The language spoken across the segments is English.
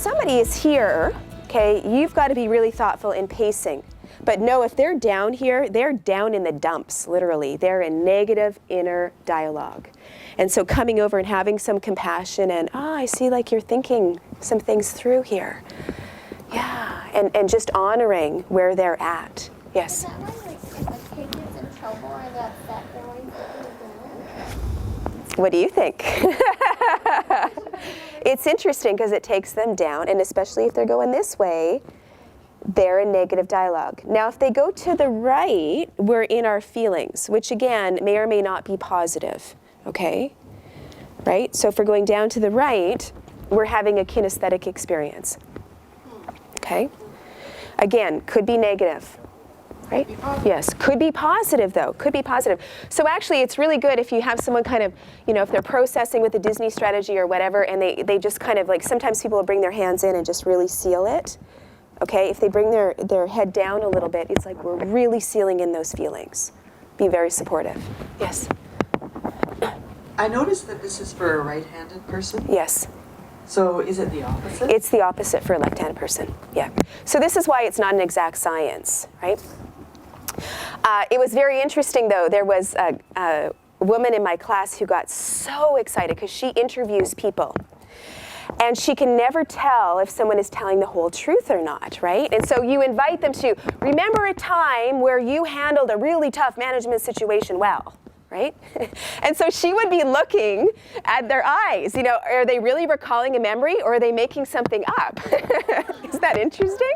somebody is here, okay, you've got to be really thoughtful in pacing. But no, if they're down here, they're down in the dumps, literally. They're in negative inner dialogue. And so coming over and having some compassion and, I see like you're thinking some things through here. Yeah, and just honoring where they're at. Yes? Is that why, like, if a kid gets in trouble or they're upset, they're always looking at What do you think? It's interesting because it takes them down, and especially if they're going this way, they're in negative dialogue. Now, if they go to the right, we're in our feelings, which again, may or may not be positive, okay? Right? So if we're going down to the right, we're having a kinesthetic experience, okay? Again, could be negative, right? Yes, could be positive though, could be positive. So actually it's really good if you have someone kind of, if they're processing with the Disney strategy or whatever, and they just kind of like, sometimes people will bring their hands in and just really seal it. Okay, if they bring their head down a little bit, it's like we're really sealing in those feelings. Be very supportive. Yes? I noticed that this is for a right-handed person. Yes. So is it the opposite? It's the opposite for a left-handed person, yeah. So this is why it's not an exact science, right? It was very interesting though. There was a woman in my class who got so excited because she interviews people. And she can never tell if someone is telling the whole truth or not, right? And so you invite them to remember a time where you handled a really tough management situation well, right? And so she would be looking at their eyes, are they really recalling a memory or are they making something up? Is that interesting?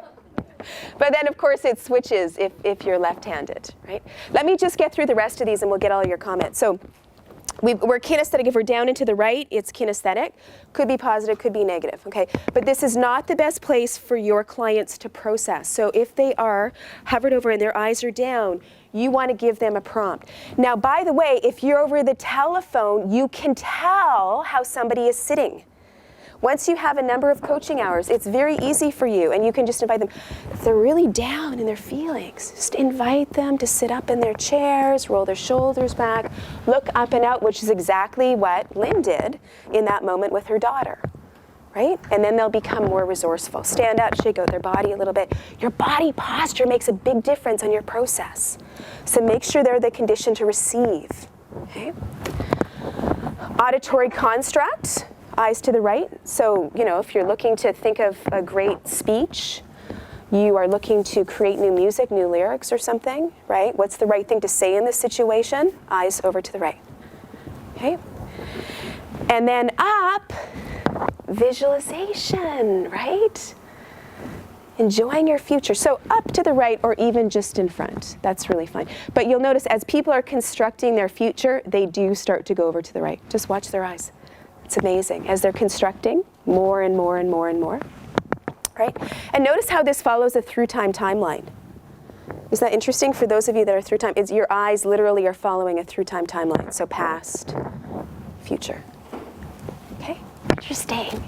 But then, of course, it switches if you're left-handed, right? Let me just get through the rest of these and we'll get all your comments. So we're kinesthetic. If we're down and to the right, it's kinesthetic. Could be positive, could be negative, okay? But this is not the best place for your clients to process. So if they are hovered over and their eyes are down, you want to give them a prompt. Now, by the way, if you're over the telephone, you can tell how somebody is sitting. Once you have a number of coaching hours, it's very easy for you, and you can just invite them. If they're really down in their feelings, just invite them to sit up in their chairs, roll their shoulders back, look up and out, which is exactly what Lynn did in that moment with her daughter, right? And then they'll become more resourceful. Stand up, shake out their body a little bit. Your body posture makes a big difference on your process. So make sure they're the condition to receive, okay? Auditory construct. Eyes to the right. So, if you're looking to think of a great speech, you are looking to create new music, new lyrics or something, right? What's the right thing to say in this situation? Eyes over to the right. Okay? And then up, visualization, right? Enjoying your future. So up to the right or even just in front. That's really fine. But you'll notice as people are constructing their future, they do start to go over to the right. Just watch their eyes. It's amazing. As they're constructing more and more and more and more, right? And notice how this follows a through time timeline. Isn't that interesting for those of you that are through time? It's your eyes literally are following a through time timeline. So past, future. Okay? Interesting.